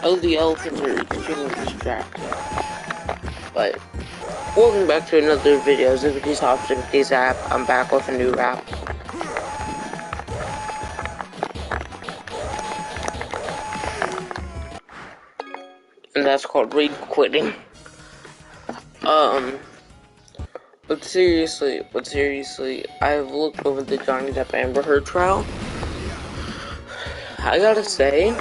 Oh, the elephants are extremely distracting. But welcome back to another video. Zippity's Opportunities app. I'm back with a new rap. And that's called Rage Quitting. But seriously, I've looked over the Johnny Depp Amber Heard trial. I gotta say,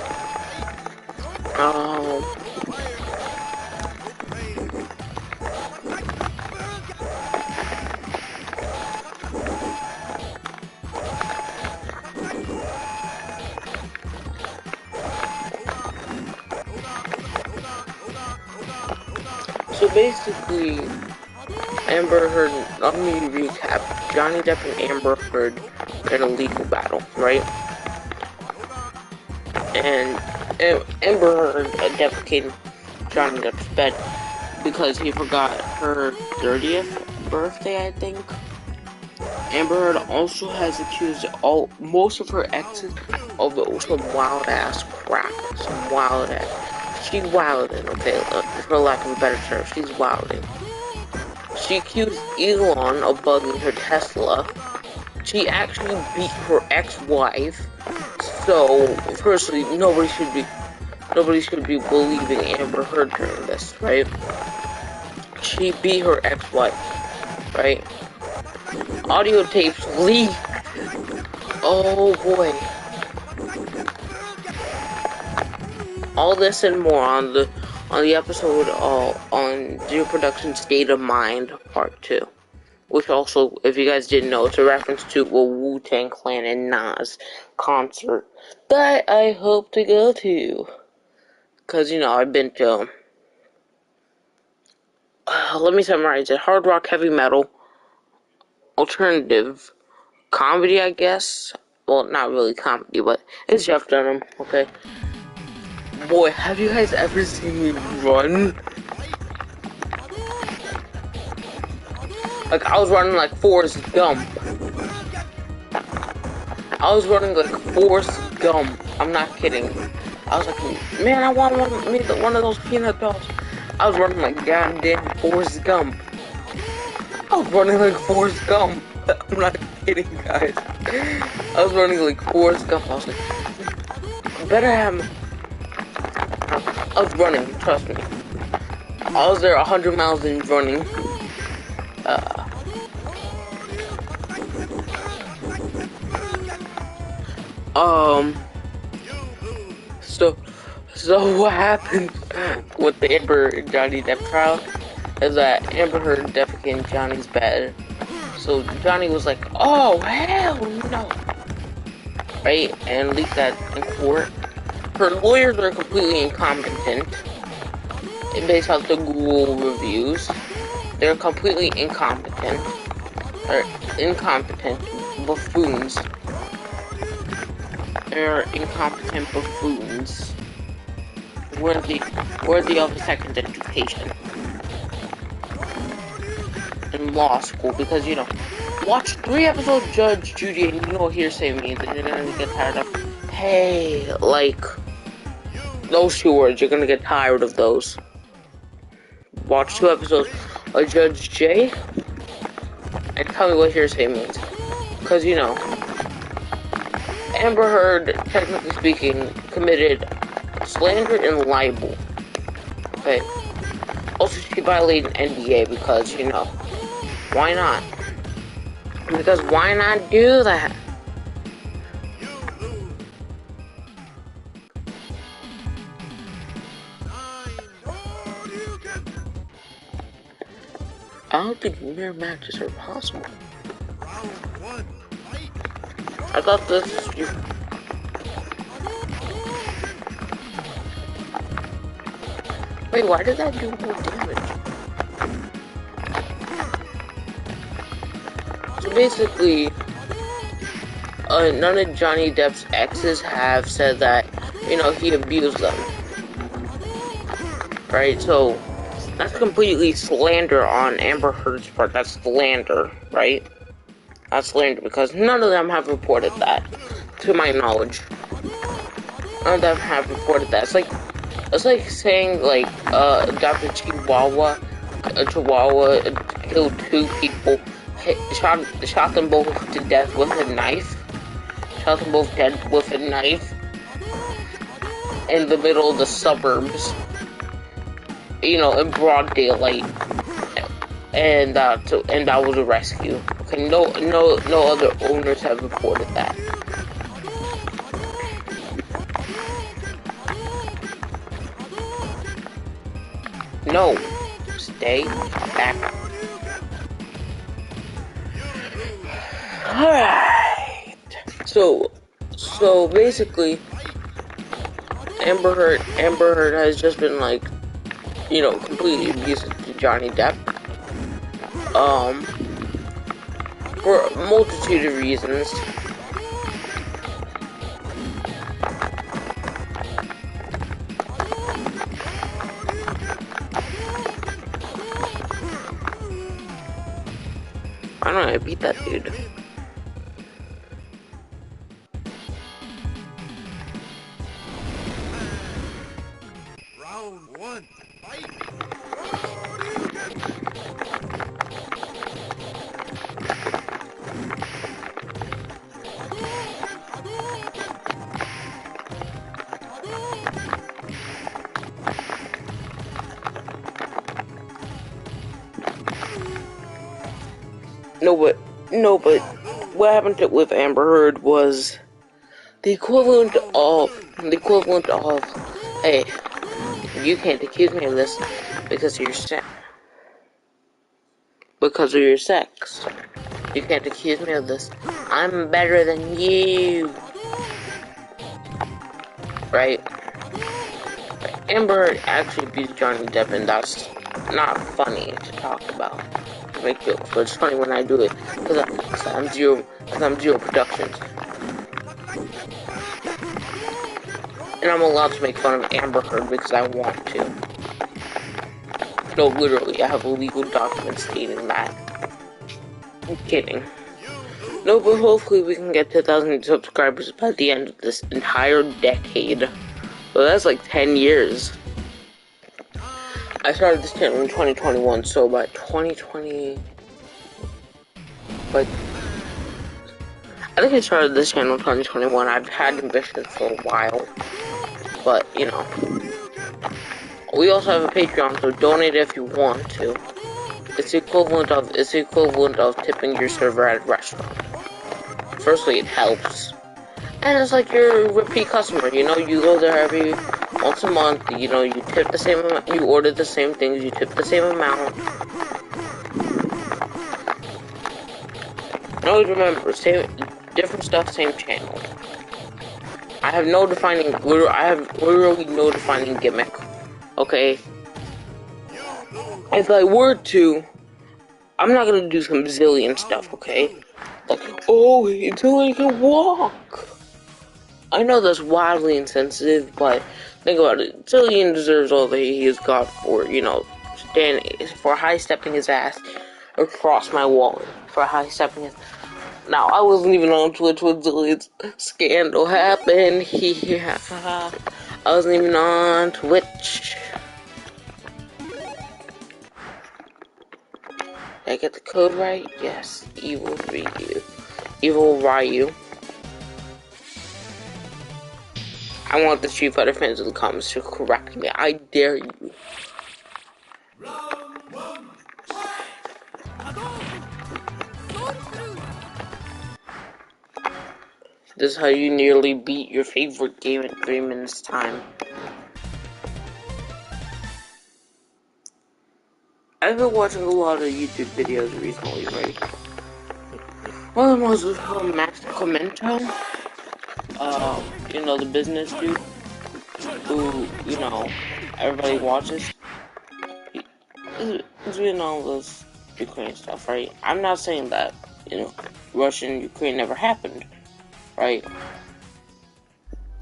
so basically, Amber Heard, let me recap. Johnny Depp and Amber Heard in a legal battle, right? And Amber Heard defecated Johnny Depp's bed because he forgot her 30th birthday, I think. Amber Heard also has accused most of her exes of some wild ass crap. Some wild ass. She's wilding, okay? For lack of a better term, she's wilding. She accused Elon of bugging her Tesla. She actually beat her ex-wife. So, firstly, nobody should be believing Amber Heard during this, right? She beat her ex-wife, right? Audio tapes leaked. Oh boy. All this and more on the episode on Zero Production State of Mind Part 2. Which also, if you guys didn't know, it's a reference to a Wu-Tang Clan and Nas concert that I hope to go to. Cause, you know, I've been to, let me summarize it. Hard rock, heavy metal, alternative, comedy, I guess. Well, not really comedy, but it's Jeff Dunham, okay? Boy, have you guys ever seen me run? Like, I was running like Forrest Gump. I was running like Forrest Gump. I'm not kidding. I was like, man, I want one of those peanut dolls. I was running like goddamn Forrest Gump. I was running like Forrest Gump. I'm not kidding, guys. I was running like Forrest Gump. I was like, better have. I was running, trust me. I was there 100 miles in running. So what happened with the Amber and Johnny Depp trial is that Amber Heard defecated Johnny's bed. So Johnny was like, oh, hell no. Right? And leaked that in court. Her lawyers are completely incompetent. And based off the Google reviews, they're completely incompetent. They're incompetent buffoons. They're incompetent buffoons. Worthy of a second education in law school, because, you know, watch 3 episodes of Judge Judy and you know what hearsay means, and you're gonna get tired of, hey, like, those 2 words, you're gonna get tired of those. Watch 2 episodes of Judge J and tell me what hearsay means, because, you know, Amber Heard, technically speaking, committed slander and libel. Okay. Also, she violated NDA because, you know, why not? Because why not do that? I don't think mirror matches are possible. I thought this. Wait, why did that do more damage? So basically, none of Johnny Depp's exes have said that, you know, he abused them. Right? So, that's completely slander on Amber Heard's part. That's slander, right? That's slander because none of them have reported that, to my knowledge. None of them have reported that. It's like, It's like saying like Dr. Chihuahua killed 2 people, shot them both to death with a knife, shot them both dead with a knife in the middle of the suburbs, you know, in broad daylight, and that was a rescue. Okay, no other owners have reported that. No, stay back. Alright. So basically, Amber Heard has just been like, you know, completely abusive to Johnny Depp. For a multitude of reasons. I don't know, I beat that dude. Round 1, fight! No, but what happened with Amber Heard was the equivalent of, hey, you can't accuse me of this because of your sex. Because of your sex. You can't accuse me of this. I'm better than you. Right? Amber Heard actually beat Johnny Depp, and that's not funny to talk about. To make jokes, but it's funny when I do it because I'm Zero Productions. And I'm allowed to make fun of Amber Heard because I want to. No, literally, I have a legal document stating that. I'm kidding. No, but hopefully we can get to 1,000 subscribers by the end of this entire decade. So that's like 10 years. I started this channel in 2021, so by 2020... But I think I started this channel in 2021. I've had ambitions for a while. But, you know. We also have a Patreon, so donate if you want to. It's the equivalent of tipping your server at a restaurant. Firstly, it helps. And it's like you're a repeat customer, you know, you go there every once a month, you know, you tip the same amount, you order the same things, you tip the same amount. And always remember, different stuff, same channel. I have literally no defining gimmick. Okay? If I were to, I'm not gonna do some zillion stuff, okay? Like, oh, until he can walk. I know that's wildly insensitive, but think about it. Zillion deserves all that he has got for, you know, for high-stepping his ass across my wall. For high-stepping his... Now, I wasn't even on Twitch when Zillion's scandal happened. I wasn't even on Twitch. Did I get the code right? Yes. Evil Ryu. I want the Street Fighter fans in the comments to correct me. I dare you. This is how you nearly beat your favorite game in 3 minutes time. I've been watching a lot of YouTube videos recently, right? One of them was Max Clemento. You know, the business dude who, you know, everybody watches. He's doing all this Ukraine stuff, right? I'm not saying that, you know, Russia and Ukraine never happened, right?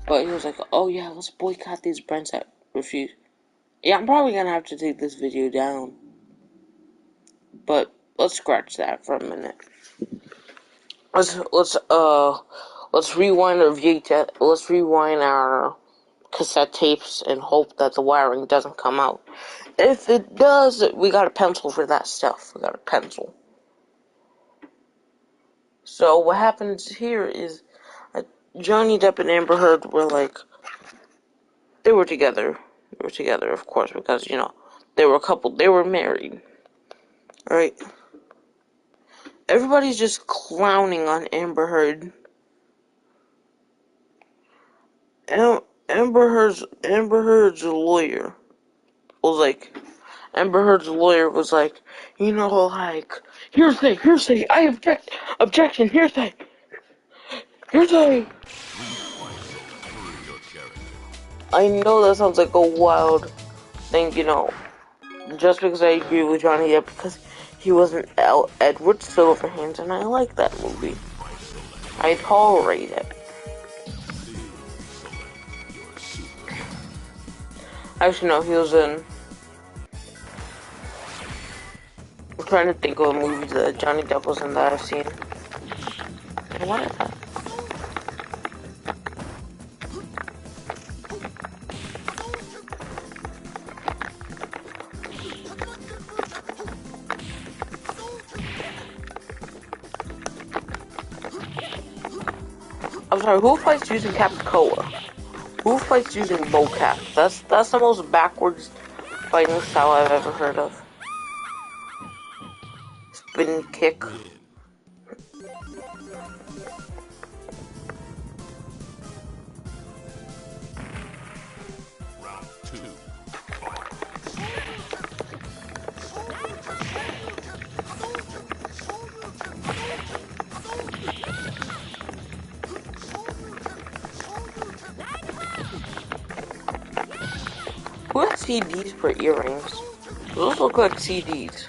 But he was like, oh yeah, let's boycott these brands that refuse. Yeah, I'm probably gonna have to take this video down. But let's scratch that for a minute. Let's rewind our VHS. Let's rewind our cassette tapes and hope that the wiring doesn't come out. If it does, we got a pencil for that stuff. We got a pencil. So what happens here is Johnny Depp and Amber Heard were like, they were together. They were together, of course, because, you know, they were a couple. They were married. Right? Everybody's just clowning on Amber Heard. Amber Heard's lawyer was like, Amber Heard's lawyer was like, you know, like, hearsay, I object, objection, hearsay. I know that sounds like a wild thing, you know, just because I agree with Johnny Depp, because he wasn't Edward Scissorhands, and I like that movie. I tolerate it. Actually, no, he was in... I'm trying to think of a movie that Johnny Depp was in that I've seen. And what is that? I'm sorry, who fights using Capricoa? Who fights using Mocap? That's the most backwards fighting style I've ever heard of. Spin kick. Round 2. Who has CDs for earrings? Those look like CDs.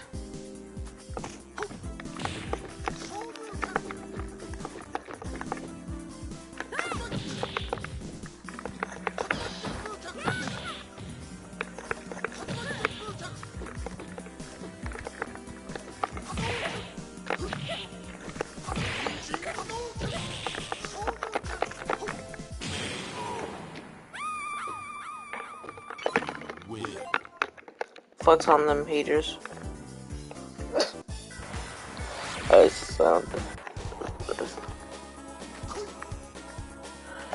Flex on them haters. I sound.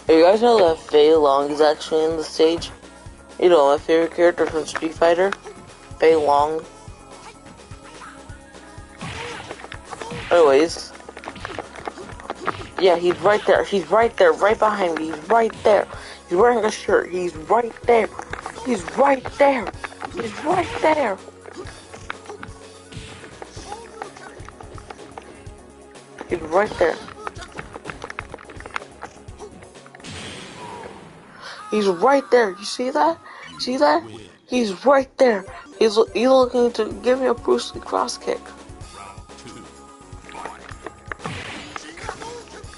Hey, you guys know that Fei Long is actually in the stage? You know, my favorite character from Street Fighter? Fei Long. Anyways. Yeah, he's right there. He's right there, right behind me. He's right there. He's wearing a shirt. He's right there. He's right there. He's right there. He's right there. He's right there. You see that? See that? He's right there. He's looking to give me a Bruce Lee cross kick.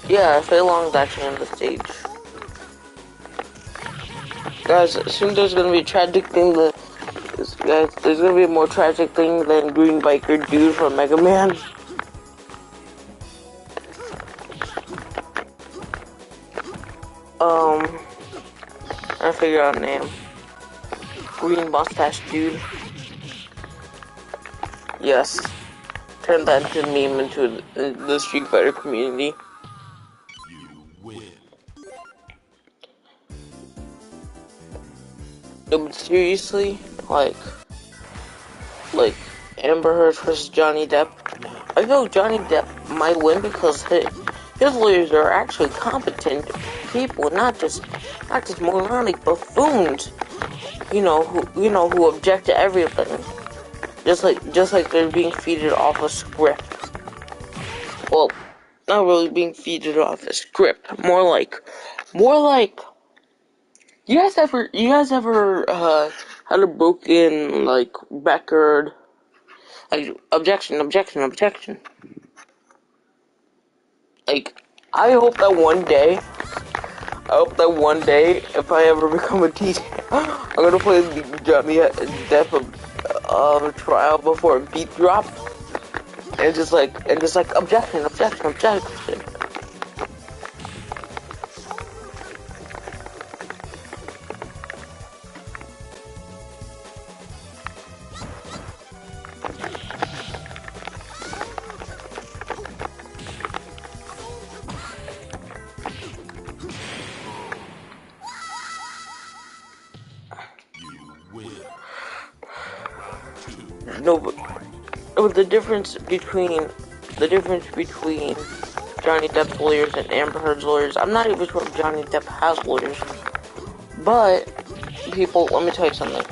Yeah, Fei Long's actually on the stage. Guys, soon there's gonna be a tragic thing that... Guys, there's gonna be a more tragic thing than Green Biker Dude from Mega Man. I figure out a name. Green Mustache Dude. Yes. Turn that into a meme into the Street Fighter community. You win. No, but seriously, like Amber Heard versus Johnny Depp. I feel Johnny Depp might win because his lawyers are actually competent people, not just moronic buffoons. You know who object to everything. Just like they're being feeded off a script. Well, not really being feeded off a script. More like. You guys ever had a broken like record? Like objection. Like I hope that one day, if I ever become a teacher, I'm gonna play the Johnny Depp trial before a beat drop, and just like objection. No, but the difference between Johnny Depp's lawyers and Amber Heard's lawyers, I'm not even sure if Johnny Depp has lawyers. But people, let me tell you something.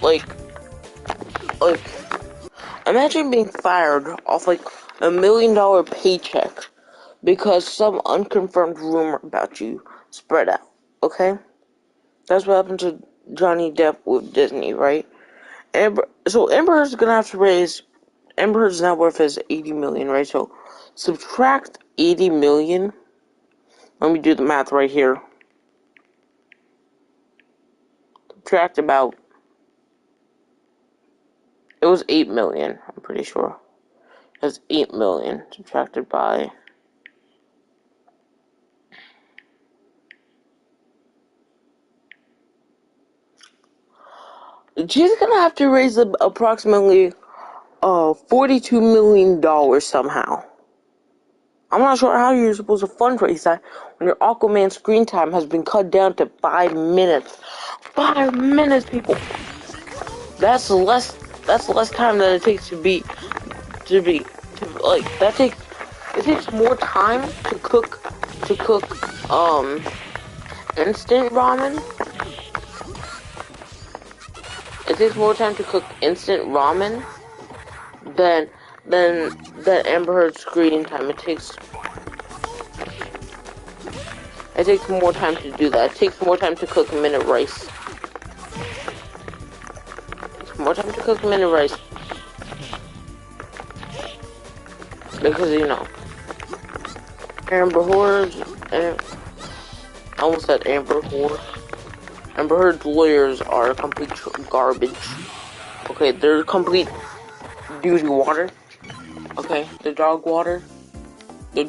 Like, imagine being fired off like $1 million paycheck because some unconfirmed rumor about you spread out. Okay, that's what happened to Johnny Depp with Disney, right? So Amber Heard's gonna have to raise. Amber Heard's net worth is 80 million, right? So subtract 80 million. Let me do the math right here. Subtract about. It was 8 million. I'm pretty sure. That's 8 million subtracted by. She's gonna have to raise approximately $42 million somehow. I'm not sure how you're supposed to fundraise that when your Aquaman screen time has been cut down to 5 minutes. 5 minutes, people. That's less time than it takes it takes more time to cook instant ramen. It takes more time to cook instant ramen than Amber Heard's screen time. It takes more time to do that. It takes more time to cook minute rice. It takes more time to cook minute rice. Because, you know, Amber Heard, I almost said Amber Heard. Amber Heard's lawyers are complete garbage. Okay, they're complete duty water. Okay, the dog water. They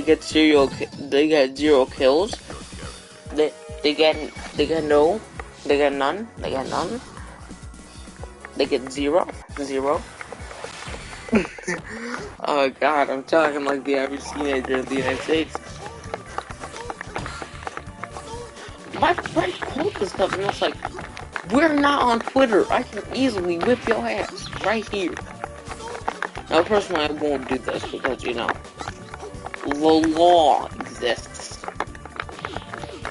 get zero kills. They get none. They get zero. Oh God, I'm talking like the average teenager in the United States. My friend quote this stuff and it's like, we're not on Twitter. I can easily whip your ass right here. Now, personally, I won't do this because, you know, the law exists.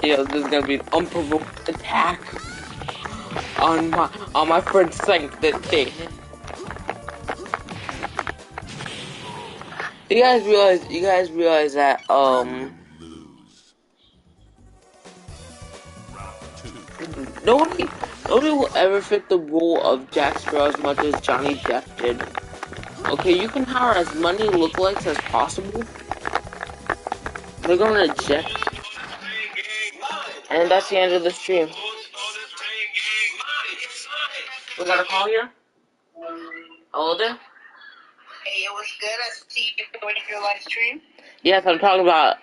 You know, there's gonna be an unprovoked attack on my friend's sanctity. You guys realize that nobody will ever fit the role of Jack Sparrow as much as Johnny Depp did. Okay, you can hire as many lookalikes as possible. They're gonna eject. And that's the end of the stream. We got a call here? Hello there? Hey, it was good. I see you doing your live stream. Yes, I'm talking about,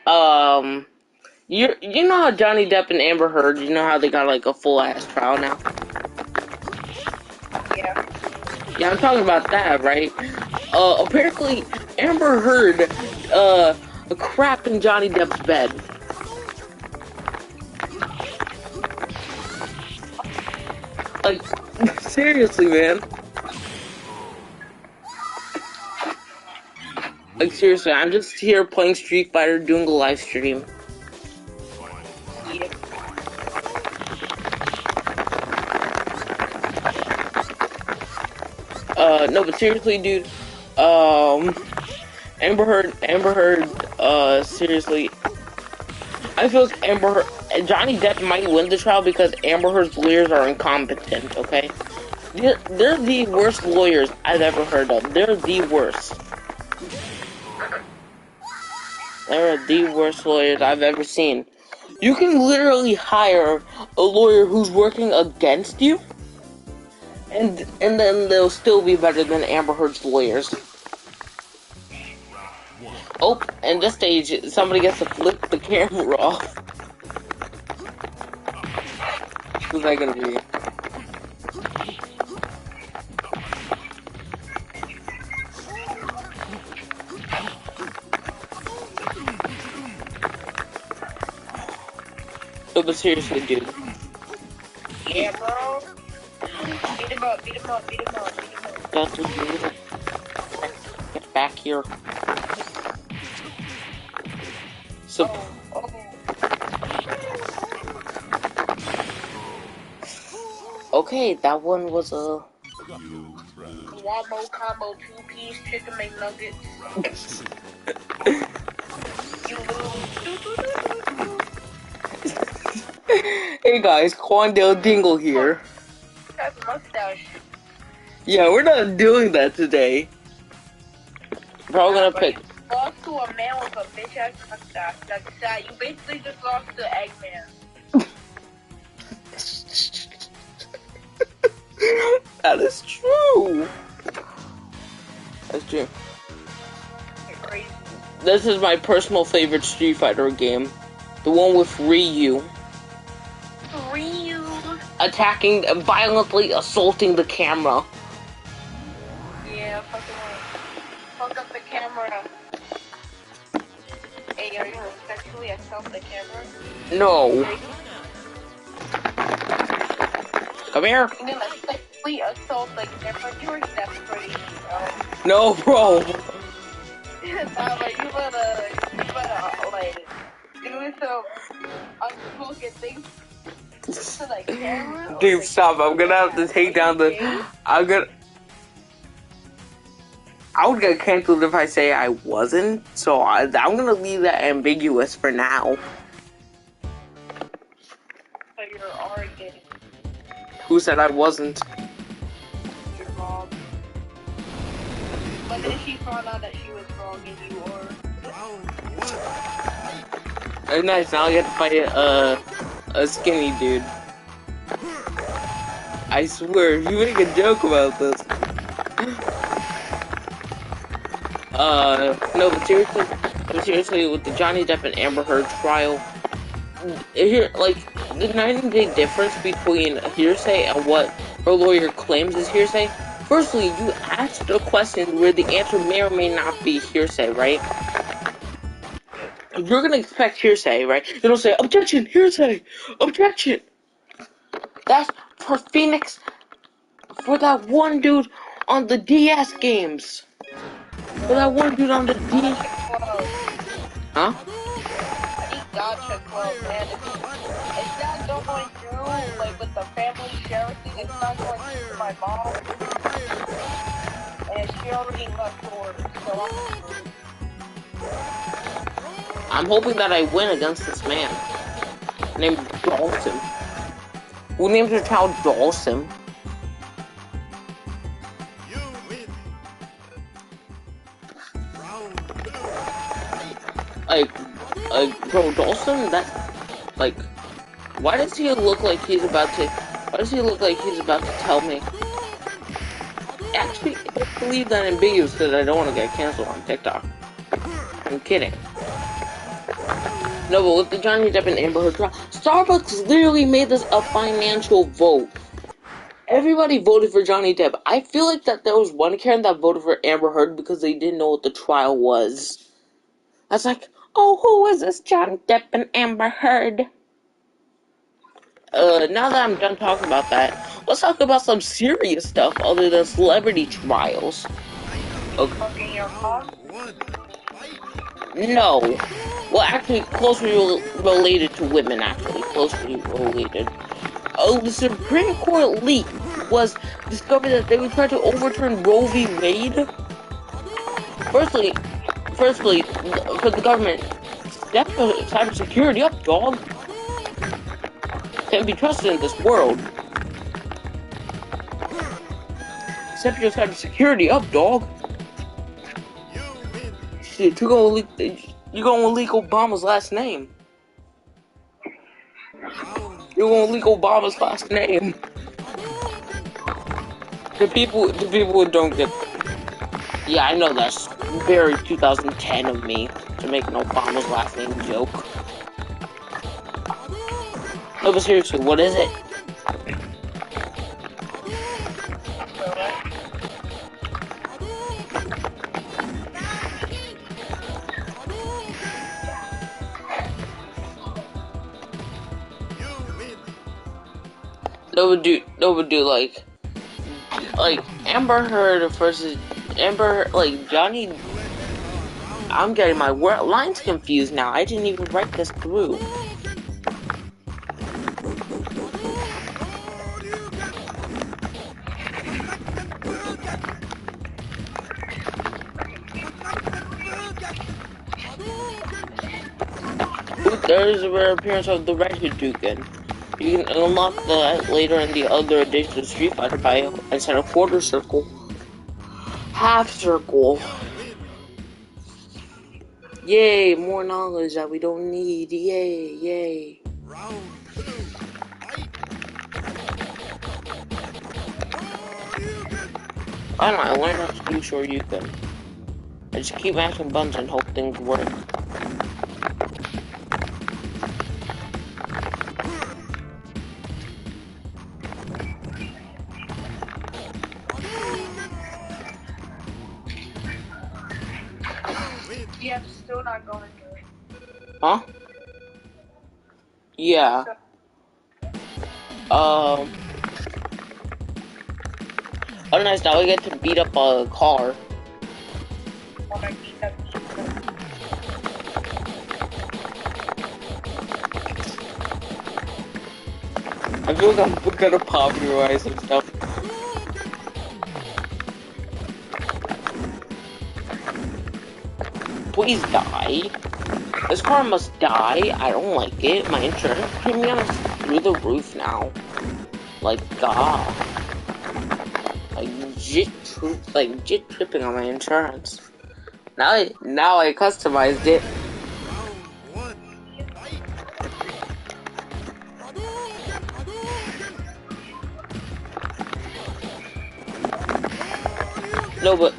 you know how Johnny Depp and Amber Heard, you know how they got like a full ass trial now? Yeah. Yeah, I'm talking about that, right? Apparently, Amber Heard, crapped in Johnny Depp's bed. Like, seriously, man. Like, seriously, I'm just here playing Street Fighter, doing a live stream. Yeah. No, but seriously, dude, Amber Heard, seriously, I feel like Johnny Depp might win the trial because Amber Heard's lawyers are incompetent, okay? They're the worst lawyers I've ever heard of. They're the worst. They're the worst lawyers I've ever seen. You can literally hire a lawyer who's working against you, and then they'll still be better than Amber Heard's lawyers. Oh, and this stage, somebody gets to flip the camera off. Who's that gonna be? No, but seriously, dude. Yeah, bro. him up, beat him up, beat him up, beat him up. That's what you need. Get back here. So, Oh. okay, that one was a. Wombo combo 2-piece chicken McNuggets. You lose. Hey guys, Quandale Dingle here. That's mustache. Yeah, we're not doing that today. Probably gonna pick. Lost to a man with a bitch ass mustache. That's sad. You basically just lost to Eggman. That is true. That's true. You're crazy. This is my personal favorite Street Fighter game. The one with Ryu. Ryu. Attacking and violently assaulting the camera. Yeah, fuck up the camera. Hey, are you gonna sexually assault the camera? No. Come here. And then sexually assault the camera. You already that's pretty. No, bro. Nah, but you better like do some unspoken things to the camera. Dude, stop. I'm gonna have to take down the. I would get canceled if I say I wasn't, so I'm gonna leave that ambiguous for now. So you're already Who said I wasn't? your mom. But then she found out that she was wrong and you are. Nice, now I get to fight a skinny dude. I swear, if you make a joke about this. No, but seriously, with the Johnny Depp and Amber Heard trial, here, like, the 90-day difference between hearsay and what her lawyer claims is hearsay. Firstly, you asked a question where the answer may or may not be hearsay, right? You're gonna expect hearsay, right? You don't say, objection, hearsay, objection. That's for Phoenix, for that one dude on the DS games. For that one dude on the DS. Huh? I need gotcha 12, man. It's not going through, like, with the family sharing thing. It's not going through to my mom. And she already left work, so I'm hoping that I win against this man named Dawson. Who names her child Dawson? Bro, Dawson, that's, like, why does he look like he's about to tell me? Actually, I leave that ambiguous because I don't want to get canceled on TikTok. I'm kidding. No, but with the Johnny Depp and Amber Heard trial, Starbucks literally made this a financial vote. Everybody voted for Johnny Depp. I feel like that there was one Karen that voted for Amber Heard because they didn't know what the trial was. That's like, oh, who is this Johnny Depp and Amber Heard? Now that I'm done talking about that, let's talk about some serious stuff other than celebrity trials. Okay. fucking your mom. No. Well, actually, closely related to women, actually. Closely related. The Supreme Court leak was discovered that they would try to overturn Roe v. Wade. Firstly, for the government, step cybersecurity up, dog. Can't be trusted in this world. Step your cybersecurity up, dog. Shit, you're gonna leak Obama's last name. You're gonna leak Obama's last name. The people who don't get. Yeah, I know that's very 2010 of me to make an Obama's last name joke. No, but seriously, what is it? No, but dude, like, like Amber Heard versus Amber, like Johnny. I'm getting my lines confused now. I didn't even write this through. There is a rare appearance of the Red Hadouken. You can unlock that later in the other edition of Street Fighter bio and set a quarter circle, half circle. Yay, more knowledge that we don't need. Yay, yay. I don't know, I learned how to do Shoryuken. I just keep mashing buttons and hope things work. Yeah, still not going good. Huh? Yeah. Oh, nice, now we get to beat up a car. Wanna beat up people. I feel like I'm gonna popularize some stuff. Please die. This car must die. I don't like it. My insurance premium is through the roof now. Like, God. Like, legit tripping on my insurance. Now I customized it. No, but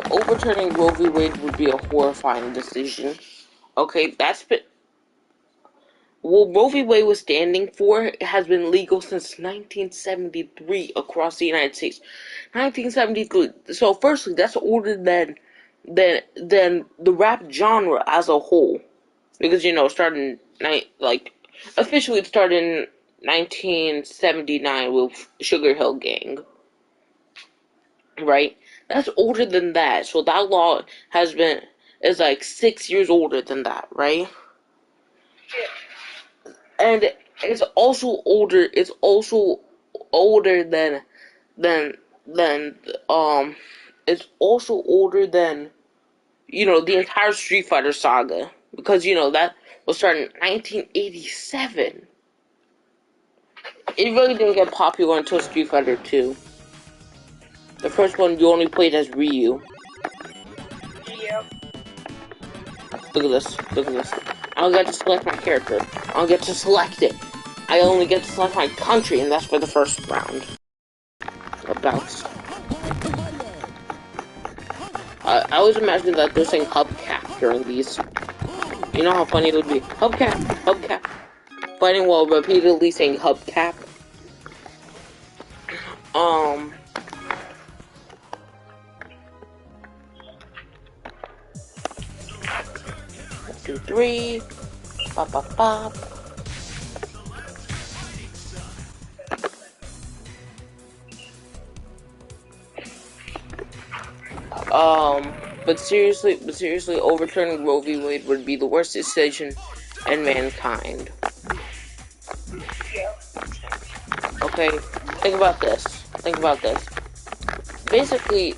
overturning Roe v. Wade would be a horrifying decision. Okay, that's been. What Roe v. Wade was standing for has been legal since 1973 across the United States. 1973. So, firstly, that's older than the rap genre as a whole, because officially it started in 1979 with Sugar Hill Gang, right? That's older than that. So that law is like 6 years older than that, right? And it's also older. It's also older than it's also older than the entire Street Fighter saga, because that was started in 1987. It really didn't get popular until Street Fighter 2. The first one you only played as Ryu. Yep. Look at this. Look at this. I don't get to select my character. I don't get to select it. I only get to select my country, and that's for the first round. Bounce. I always imagine that they're saying hubcap during these. You know how funny it would be? Hubcap, hubcap. Fighting while repeatedly saying hubcap. 2, 3. Bop, bop, bop. But seriously, overturning Roe v. Wade would be the worst decision in mankind. Okay, think about this. Basically,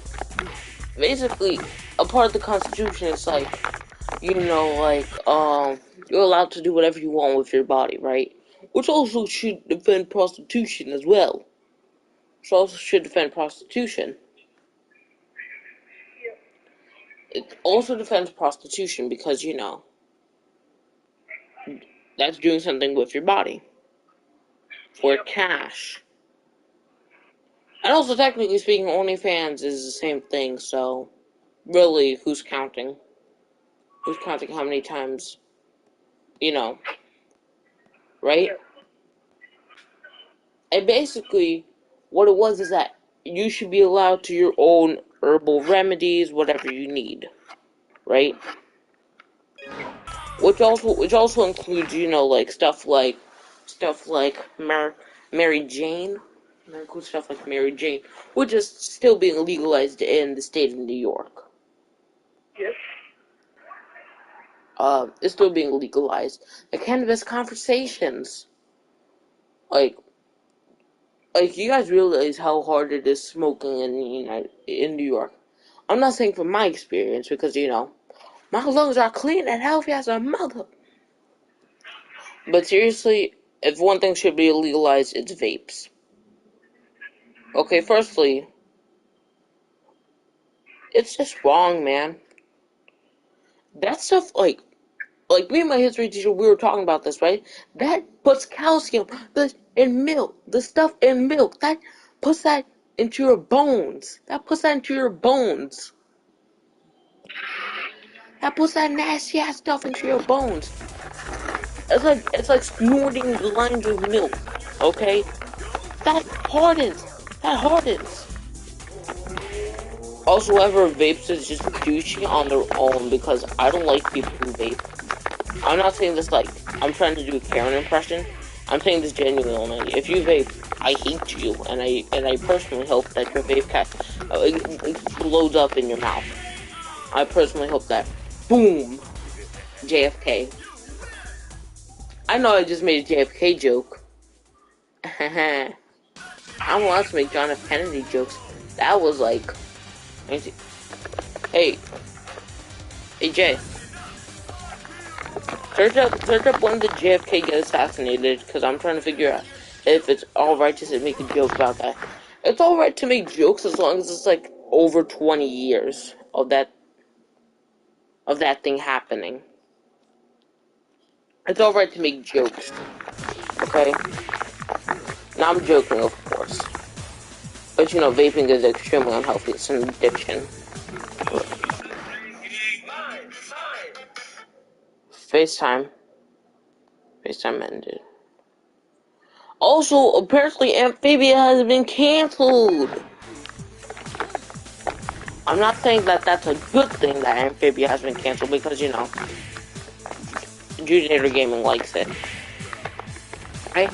a part of the Constitution is you're allowed to do whatever you want with your body, right? Which also should defend prostitution as well. It also defends prostitution because, that's doing something with your body. For cash. And also, technically speaking, OnlyFans is the same thing, so really, who's counting? Who's counting how many times, right? And basically, what it was is that you should be allowed to your own herbal remedies, whatever you need, right? Which also includes, stuff like Mary Jane, And that includes stuff like Mary Jane, which is still being legalized in the state of New York. Yes. It's still being legalized. The cannabis conversations. Like you guys realize how hard it is smoking in New York. I'm not saying from my experience, because, my lungs are clean and healthy as a mother. But seriously, if one thing should be legalized, it's vapes. Okay, firstly, it's just wrong, man. That stuff, like me and my history teacher, we were talking about this, right? That puts calcium in milk. The stuff in milk, that puts that into your bones. That puts that into your bones. That puts that nasty ass stuff into your bones. It's like snorting lines of milk. Okay? That hardens. That hardens. Also, whoever vapes is just douchey on their own, because I don't like people who vape. I'm not saying this like I'm trying to do a Karen impression. I'm saying this genuinely. If you vape, I hate you, and I personally hope that your vape explodes up in your mouth. I personally hope that. Boom! JFK. I know I just made a JFK joke. I'm allowed to make John F. Kennedy jokes. That was like... Hey, Jay. Search up when did JFK get assassinated, because I'm trying to figure out if it's alright to make a joke about that. It's alright to make jokes as long as it's like over 20 years of that thing happening. It's alright to make jokes. Okay? Now I'm joking, of course. But vaping is extremely unhealthy. It's an addiction. FaceTime ended. Also, apparently Amphibia has been cancelled. I'm not saying that that's a good thing that Amphibia has been cancelled, because, Judator Gaming likes it. Right?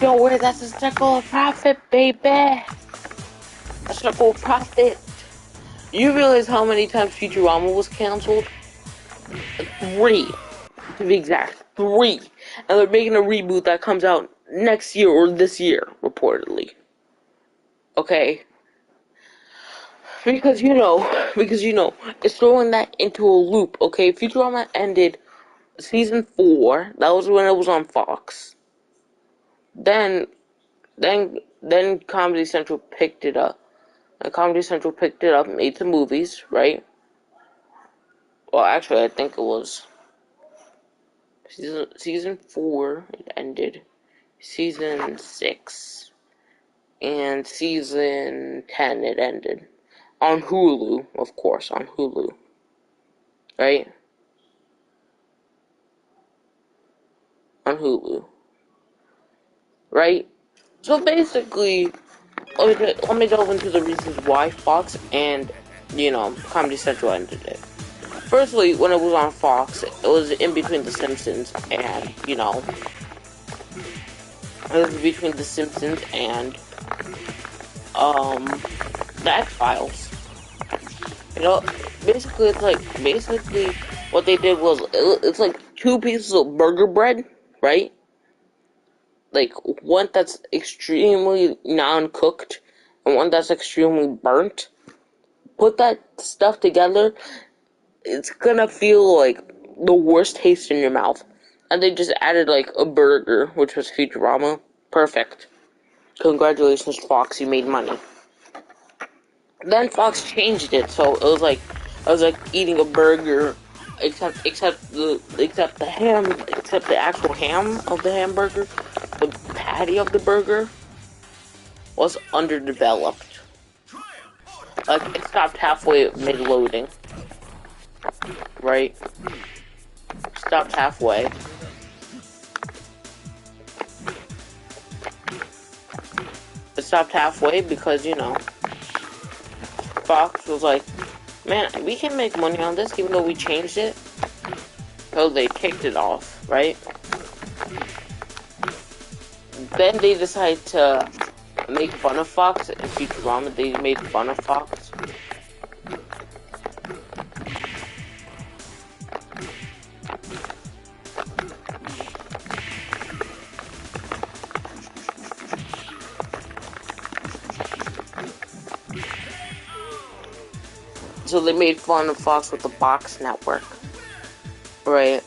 Don't worry, that's a circle of profit, baby. A circle of profit. You realize how many times Futurama was cancelled? 3. To be exact. 3. And they're making a reboot that comes out next year or this year, reportedly. Okay? Because it's throwing that into a loop, okay? Futurama ended season 4. That was when it was on Fox. Then Comedy Central picked it up. And Comedy Central picked it up and made the movies, right? Well, actually, I think it was season 4, it ended. Season 6. And season 10, it ended. On Hulu, of course, on Hulu. Right? On Hulu. Right? So basically, let me delve into the reasons why Fox and, Comedy Central ended it. Firstly, when it was on Fox, it was in between The Simpsons and, it was between The Simpsons and, The X-Files. Basically what they did was, it's like 2 pieces of burger bread, right? Like, one that's extremely non-cooked, and one that's extremely burnt. Put that stuff together, it's gonna feel like the worst taste in your mouth. And they just added, like, a burger, which was Futurama. Perfect. Congratulations, Fox, you made money. Then Fox changed it, so it was like eating a burger, except the actual ham of the hamburger, the patty of the burger was underdeveloped. Like, it stopped halfway mid-loading. Right? Stopped halfway. It stopped halfway because, Fox was like, man, we can make money on this even though we changed it. So they kicked it off, right? Then they decided to make fun of Fox in Futurama. They made fun of Fox. So they made fun of Fox with the Box Network, right?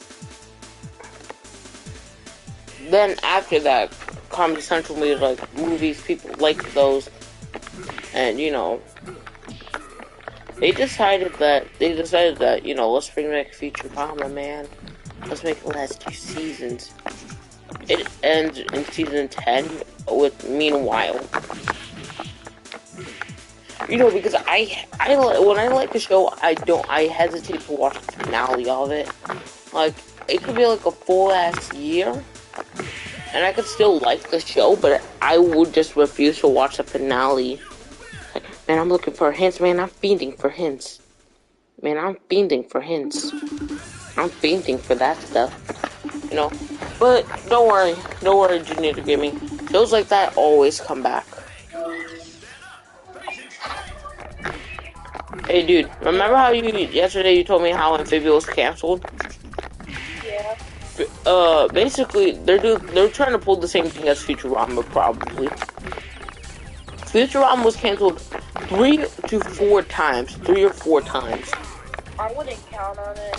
Then after that, Comedy Central made like movies, people liked those, and you know, they decided that you know, let's bring back Futurama, man. Let's make it last 2 seasons. It ends in season 10 with Meanwhile. You know, because when I like a show, I hesitate to watch the finale of it. Like, it could be like a full ass year, and I could still like the show, but I would just refuse to watch the finale. Like, man, I'm looking for hints, man. I'm fiending for hints. Man, I'm fiending for hints. I'm fiending for that stuff. You know? But don't worry, Junior Gaming. Shows like that always come back. Hey dude, remember how yesterday you told me how Amphibia was canceled? Yeah. Basically they're trying to pull the same thing as Futurama probably. Futurama was canceled 3 or 4 times. I wouldn't count on it.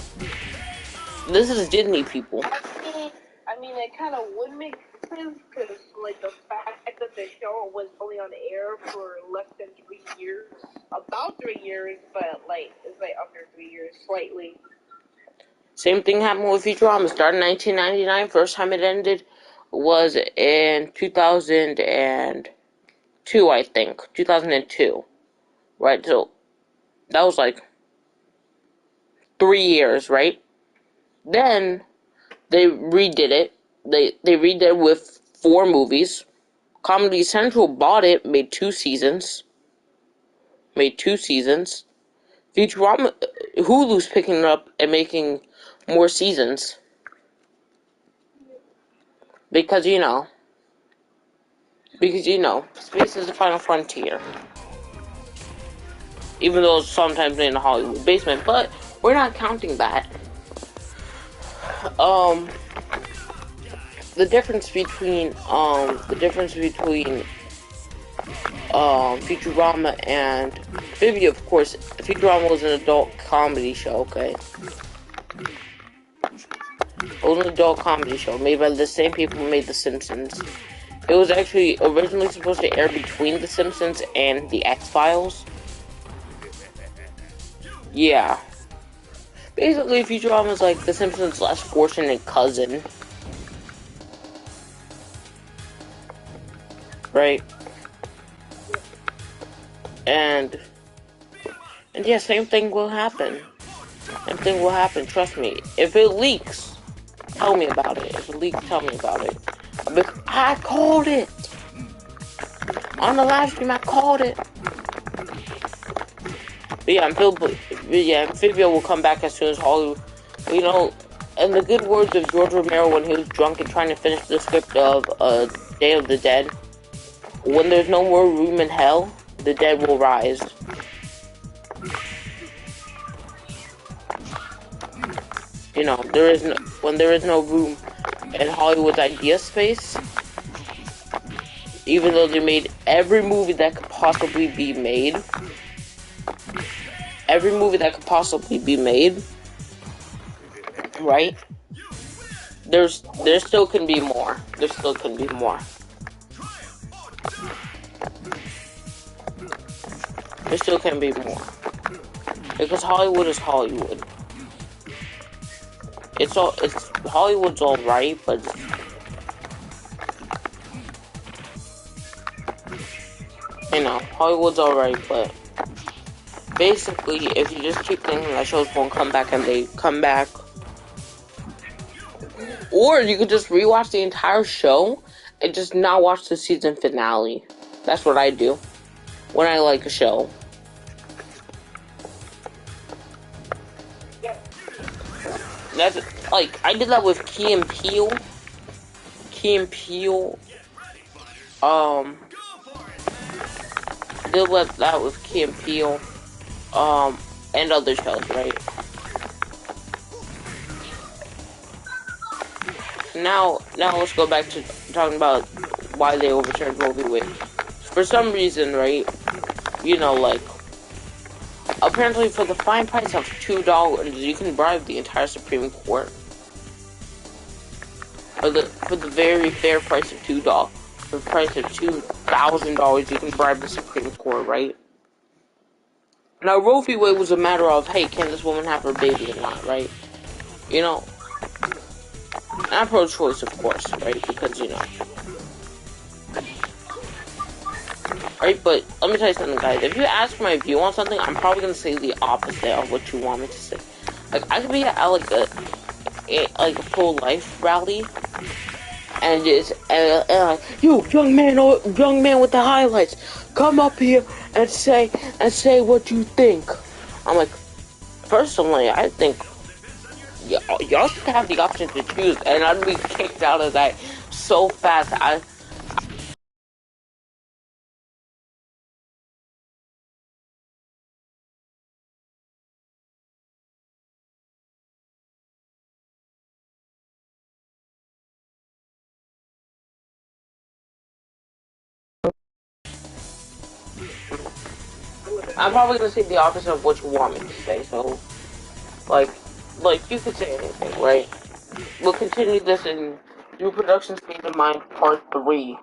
This is Disney people. I mean, it kind of would make sense because, like, the fact that the show was only on air for less than 3 years, about 3 years, but like it's like under 3 years, slightly. Same thing happened with Futurama. Started in 1999. First time it ended was in 2002, I think. 2002. Right? So, that was like 3 years, right? Then, they redid it. They redid it with 4 movies. Comedy Central bought it, made 2 seasons. Futurama, Hulu's picking it up and making more seasons. Because, you know, space is the final frontier. Even though it's sometimes in the Hollywood basement, but we're not counting that. The difference between Futurama and Amphibia, of course, Futurama was an adult comedy show, okay? It was an adult comedy show made by the same people who made The Simpsons. It was actually originally supposed to air between The Simpsons and The X-Files. Yeah. Basically, Futurama is like The Simpsons' less fortunate cousin. Right? And yeah, same thing will happen. Trust me. If it leaks, tell me about it. If it leaks, tell me about it. I called it! On the live stream, I called it! But yeah, Amphibia will come back as soon as Hollywood, you know, in the good words of George Romero when he was drunk and trying to finish the script of Day of the Dead, when there's no more room in hell, the dead will rise. You know, when there is no room in Hollywood's idea space, even though they made every movie that could possibly be made, right? There still can be more. Because Hollywood is Hollywood. Hollywood's alright, but you know, Hollywood's alright, but basically, if you just keep thinking that shows won't come back and they come back, or you could just rewatch the entire show and just not watch the season finale. That's what I do when I like a show. That's like I did that with Key and Peele. did let that with Key and Peele, and other shows, right? Now let's go back to talking about why they overturned Roe v. Wade. For some reason, right? You know, like, apparently for the fine price of $2, you can bribe the entire Supreme Court. For the very fair price of $2, for the price of $2,000, you can bribe the Supreme Court, right? Now, Roe v. Wade was a matter of, hey, can this woman have her baby or not, right? You know, and I'm pro-choice, of course, right? Because, you know. Right, but let me tell you something, guys. If you ask my view on something, I'm probably gonna say the opposite of what you want me to say. Like, I could be at like a pro-life rally, and it's you young man with the highlights, come up here and say what you think. I'm like, personally, I think y'all should have the option to choose, and I'd be kicked out of that so fast. I'm probably gonna say the opposite of what you want me to say. So, like you could say anything, right? We'll continue this in New Production State of Mind Part 3.